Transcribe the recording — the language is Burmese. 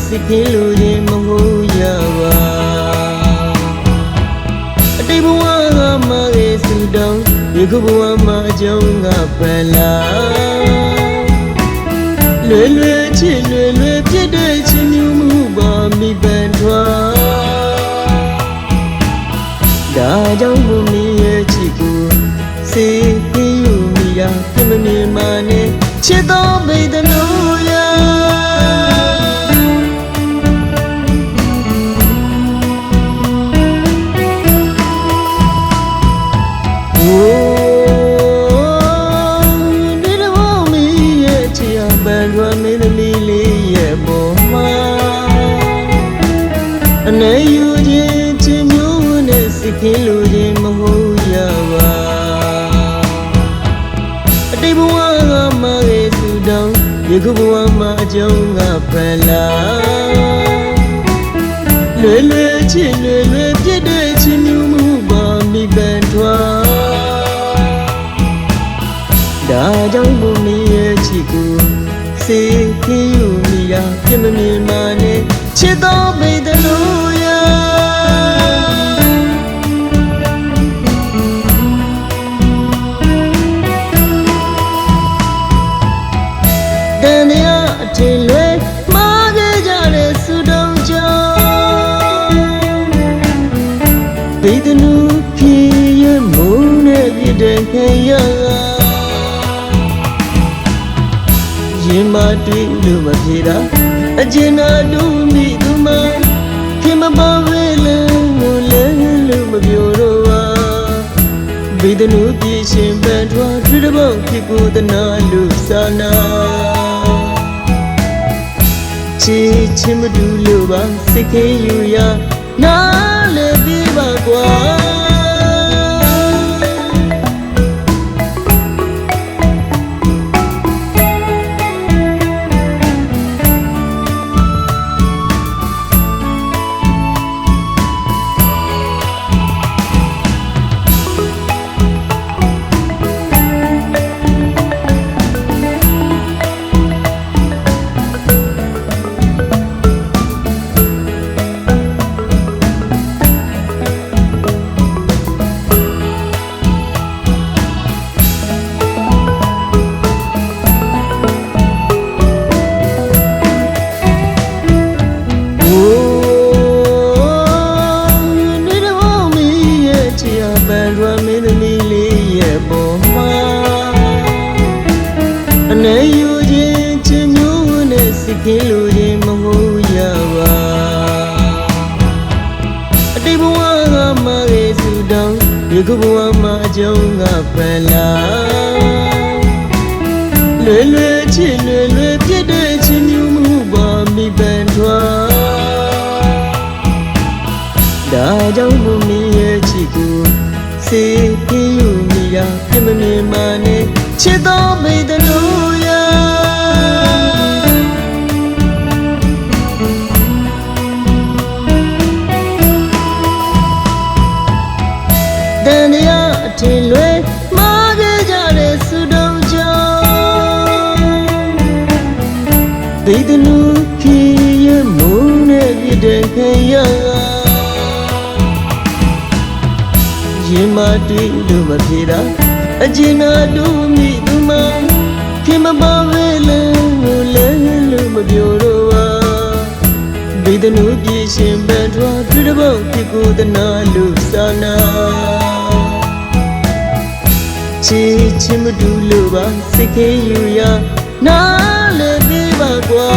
စိတ်ကင်းလို့ရင်မဟုတ်ရပါအတိတ်ဘဝကမှရဲ့စူတောင်းယခုဘဝမှာအကြောင်းကပလာလွယ်လွယ်ချစ်လွယ်လွယ်ပြည့်တဲ့ချစ်မျိုးမှုပါမိပန်ထွားဒါကြောင့်ဘုမီရဲ့ချစ်ကိုစေကင်းယူမိရာပြမမြင်မှနဲ့ချစ်တော်မိတ်တို့ရာဘန်ရွာမင်းသမီးလေးရဲ့ပေါ်မှာအနေယူခြင်းချစ်မျိုးနဲ့စိတ်ကင်းလို့ခြင်းမဟုတ်ရပါအတိတ်ဘဝကမှရဲ့သူတောင်းယခုဘဝမှာအကြောင်းကဖန်လာလွယ်လွယ်ချစ်လွယ်လွယ်ပြည့်တဲ့ချစ်မျိုးမှုပါမိပန်ထွားဒါကြောင့်ဘုမီရဲ့ချစ်ကိုစေကင်းယူမိရာပြမမြင်မှနဲ့ချစ်တော်မိတ်တို့ရာတန်တရားအထင်လွဲမှားခဲ့ကြတဲ့စုတုံးကြောင့်ဘိဒနုဖြစ်ရမုန်းနဲ့ပြတဲ့ခေရရင်မတွေ့လို့မပြေတာအကျဉ်းနာတို့မိသူမခင်မပါဝဲလန်းလို့လဲလို့မပြောတော့ပါဘိဒနုပြည့်ရှင်ပန်ထွားတွေ့တဲ့ဘောင်ဖြစ်ကိုတနာလို့စာနာချစ်ချင်မတူလို့ပါစိတ်ခင်ယူရနားလဲပြပါကွာဘန်ရွာမင်းသမီးလေးရဲ့ပေါ်မှာအနေယူခြင်းချစ်မျိုးနဲ့စိတ်ကင်းလို့ခြင်းမဟုတ်ရပါအတိတ်ဘဝကမှရဲ့စူတောင်းယခုဘဝမှာအကြောင်းကဖန်လာလွယ်လွယ်ချစ်လွယ်လွယ်ပြည့်တဲ့ချစ်မျိုးမှုပါမိပန်ထွားဒါကြောင့်ဘုမီရဲ့ချစ်ကိုစေကင်းယူမိရာပြမမြင်မှနဲ့ချစ်တော်မိတ်တို့ရာတန်တရားအထင်လွဲမှားခဲ့ကြတဲ့စုတုံးကြောင့်ဘိဒနုဖြစ်ရမုန်းနဲ့ပြတဲ့ခေရရင်မတွေ့လို့မပြေတာအကျဉ်းနာတို့မိသူမခင်မပါဝဲလန်းလို့လဲလို့မပြောတော့ပါဘိဒနုပြည့်ရှင်ပန်ထွားတွေ့တဲ့ဘောင်ဖြစ်ကိုတနာလို့စာနာချစ်ချင်မတူလို့ပါစိတ်ကင်းယူရနားလဲပြပါကွာ